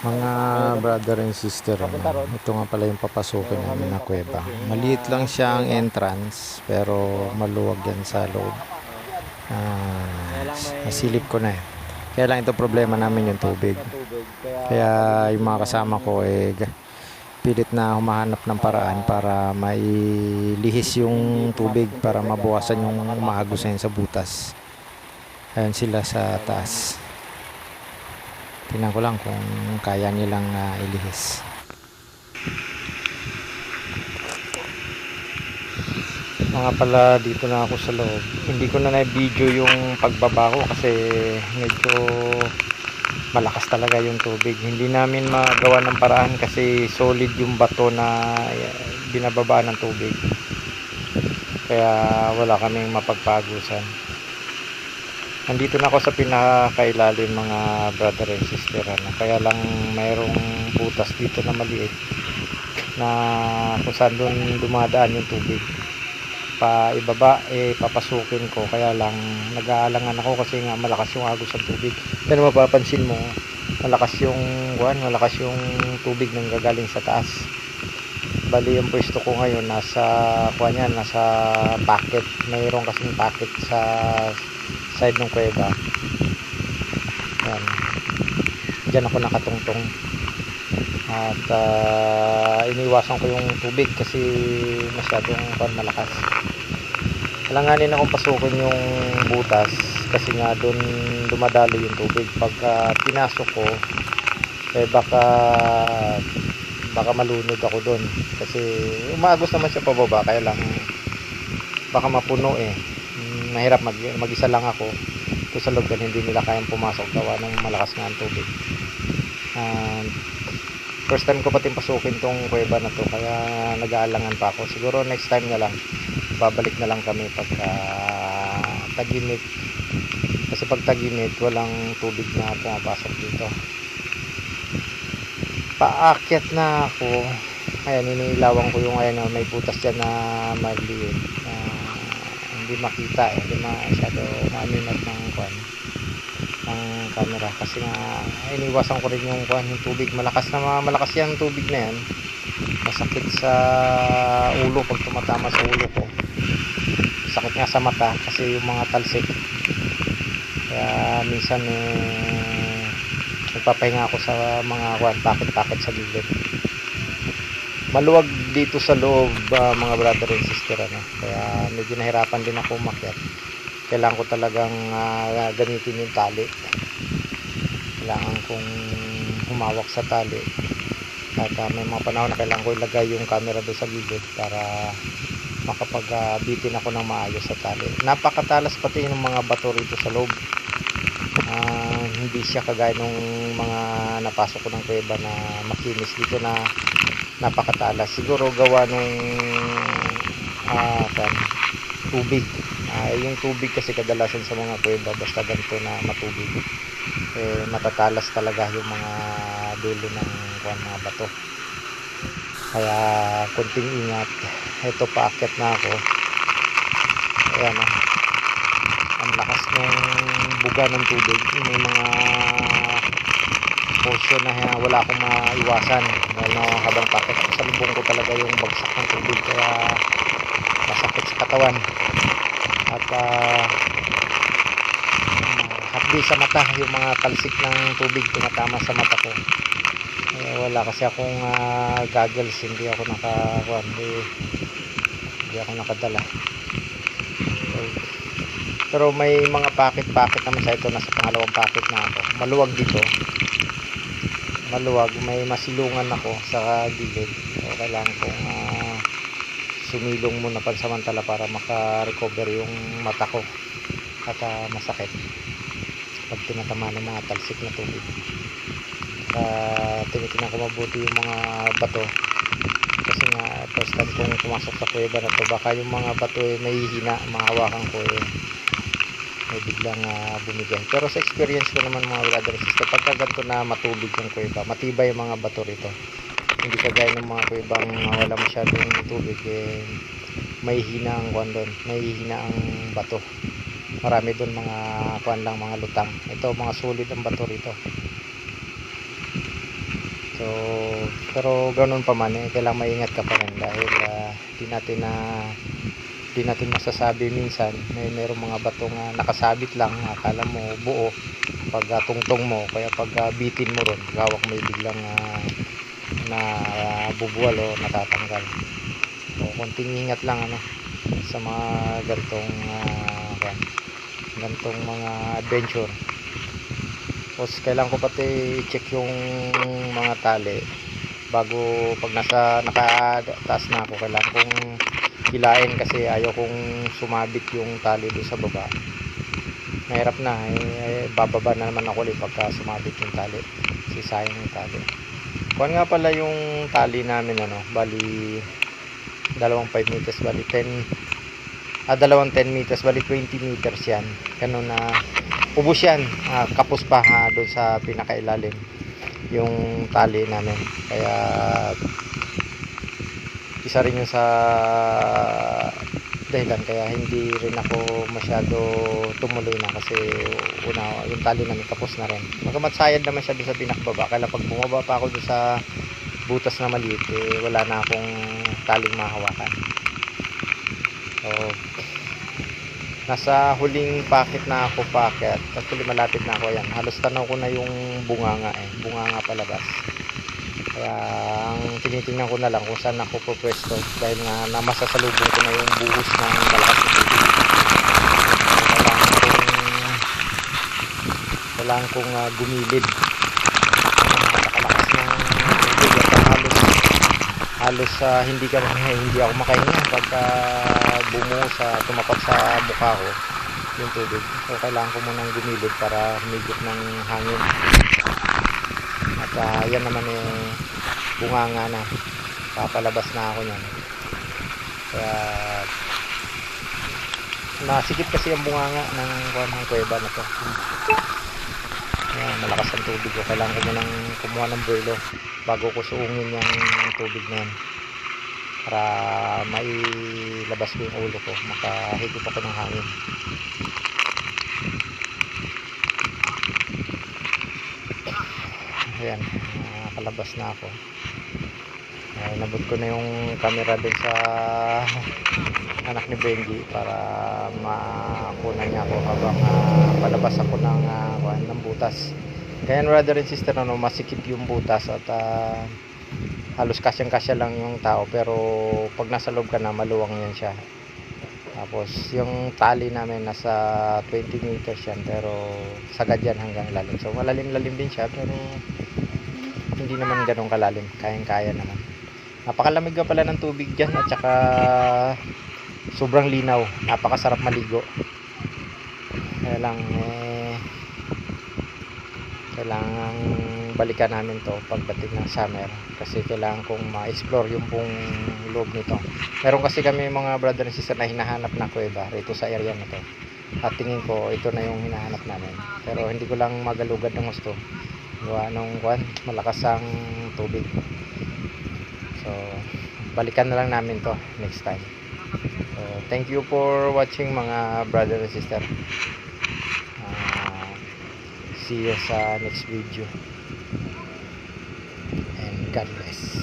Mga brother and sister, ito nga pala yung papasukin namin na kuweba. Maliit lang siya ang entrance, pero maluwag yan sa loob. Nasilip ko na eh. Kaya lang ito problema namin yung tubig. Kaya yung mga kasama ko pilit na humahanap ng paraan para mailihis yung tubig para mabawasan yung umaagos na yun sa butas. Ayan sila sa taas. Tingnan ko lang kung kaya nilang ilihis. Mga pala, dito na ako sa loob. Hindi ko na na-video yung pagbaba ko kasi medyo malakas talaga yung tubig. Hindi namin magawa ng paraan kasi solid yung bato na binababa ng tubig. Kaya wala kaming mapagpagusan. Nandito na ako sa pinakailalim, mga brother and sister. Kaya lang mayroong butas dito na maliit na kung saan doon dumadaan yung tubig. Ibaba papasukin ko, kaya lang nag-aalangan ako kasi nga malakas yung agos ng tubig. Pero mapapansin mo, malakas yung tubig nang gagaling sa taas. Bali yung pwesto ko ngayon nasa packet. Mayroon kasing packet sa side ng kuweba. Yan. Diyan ako nakatungtong. At iniwasan ko yung tubig kasi masyadong malakas. Alanganin akong pasukin yung butas kasi nga doon dumadalo yung tubig. Pagka pinasok ko, baka malunod ako doon kasi umagos naman siya pababa, kaya lang baka mapuno mahirap mag-isa lang ako ito sa loob, hindi nila kayang pumasok gawa ng malakas nga ang tubig. First time ko pating pasukin tong kuweba na to, kaya nag-aalangan pa ako. Siguro next time na lang, babalik na lang kami pagka tag-init, kasi pag tag-init walang tubig na pumapasok dito. Paakyat na ako. Ayan, iniilawan ko yung may butas dyan na maliit na hindi makita hindi masyado maaninag ng camera kasi nga iniwasan ko rin yung tubig. Malakas yan tubig na yan. Masakit sa ulo pag tumatama sa ulo ko. Sakit nga sa mata kasi yung mga talsik. Kaya minsan nagpapahinga ako sa mga packet sa gilid. Maluwag dito sa loob, mga brother and sister, kaya medyo nahirapan din ako umakyat. Kailangan ko talagang gamitin yung tali. Kailangan kong humawak sa tali. At may mga panahon na kailangan ko ilagay yung camera doon sa gilid para makapag-bitin ako ng maayos sa tali. Napakatalas pati ng mga bato rito sa loob. Hindi siya kagaya nung mga napasok ko ng kuweba na makinis. Dito na napakatalas. Siguro gawa nung tubig. Yung tubig kasi kadalasan sa mga kuweba basta ganito na matubig, matatalas talaga yung mga dulo ng mga bato. Kaya konting ingat. Ito, paakyat na ako. Ayan, ang lakas ng buga ng tubig. May mga portion na wala akong maiwasan dahil habang paakyat ako sa lubong ko talaga yung bagsak ng tubig, kaya masakit sa katawan. At hapdi sa mata yung mga talsik ng tubig tumatama sa mata ko. Wala kasi akong goggles, hindi ako nakadala. Pero may mga packet naman sa ito. Nasa pangalawang packet na ako. Maluwag dito, may masilungan ako sa gilid. So kailangan kong sumilong muna pansamantala para maka-recover yung mata ko at masakit pag tinatama ng mga talsik na tubig. Tinitingnan ko mabuti yung mga bato kasi nga first time kong pumasok sa kuweba na to. Baka yung mga bato may hina, mahawakan ko may biglang bumigay. Pero sa experience ko naman, mga brother and sister, pagka ganito na matubig yung kuweba, matibay yung mga bato rito. Hindi kagaya ng mga kuwebang wala masyadong tubig, may hina ang bato. Marami doon mga mga lutang. Ito, mga solid ang bato rito. So pero ganoon pa man kailangan maingat ka pa rin dahil di natin masasabi minsan may merong mga batong nakasabit lang, akala mo buo, pag tungtong mo, kaya pag bitin mo ron gawak may biglang na bubuwal o natatanggal. So konting ingat lang sa mga ganitong mga adventure. Tapos kailangan ko pati i-check yung mga tali bago pag nakataas na ako. Kailangan kong hilain kasi ayaw kong sumabit yung tali doon sa baba. Mahirap na bababa na naman ako ulit pagka sumabit yung tali, sisayang yung tali. Kuwan nga pala yung tali namin bali dalawang 5 meters, bali 10 dalawang 10 meters, bali 20 meters yan. Ganun na ubos yan, kapos pa doon sa pinakailalim yung tali namin. Kaya isa rin yun sa dahilan kaya hindi rin ako masyado tumuloy na, kasi una yung tali namin kapos na rin. Magamat sayad naman siya doon sa pinakababa, kaya pag bumaba pa ako doon sa butas na maliit wala na akong taling mahawakan. So nasa huling packet na ako packet. Actually malapit na ako, yan halos tanaw ko na yung bunganga palabas. Kaya ang tinitingnan ko na lang kung saan ako pupwesto, dahil nga namasasalubong ko na yung buhos ng malakas na tubig. Kailangan kong gumilid. Nakalakas ng tubig at halos hindi ako makahinga pagka bumuhos tumapat sa mukha ko yung tubig. So kailangan ko munang gumilid para humigop ng hangin. At yan naman bunganga na, papalabas na ako niyan. Kaya nasikip kasi ang bunganga ng kuweba na to. Ayan, malakas ang tubig ko. Kailangan ko munang kumuha ng buwelo bago ko suungin yung tubig na yan para mailabas ko yung ulo ko, makahigop ako ng hangin. Ayan, nakalabas na ako. Nabot ko na yung camera dun sa anak ni Benji para makunan niya ako habang palabas ako ng butas. Kaya brother and sister, masikip yung butas at halos kasyang-kasya lang yung tao, pero pag nasa loob ka na maluwang yan siya. Tapos yung tali namin nasa 20 meters yan, pero sagad yan hanggang lalim. So malalim-lalim din siya, pero hindi naman ganun kalalim, kayang-kaya naman. Napakalamig nga pala ng tubig dyan, at saka sobrang linaw, napakasarap maligo. Kaya lang kailangan balikan namin to pagdating ng summer, kasi kailangan kong ma-explore yung buong loob nito. Meron kasi kami mga brother and sister na hinahanap na kuweba rito sa area na to, at tingin ko ito na yung hinahanap namin, pero hindi ko lang magalugad ng gusto gawa nung malakas ang tubig. So balikan na lang namin to next time. So thank you for watching mga brother and sister. See you sa next video, and God bless.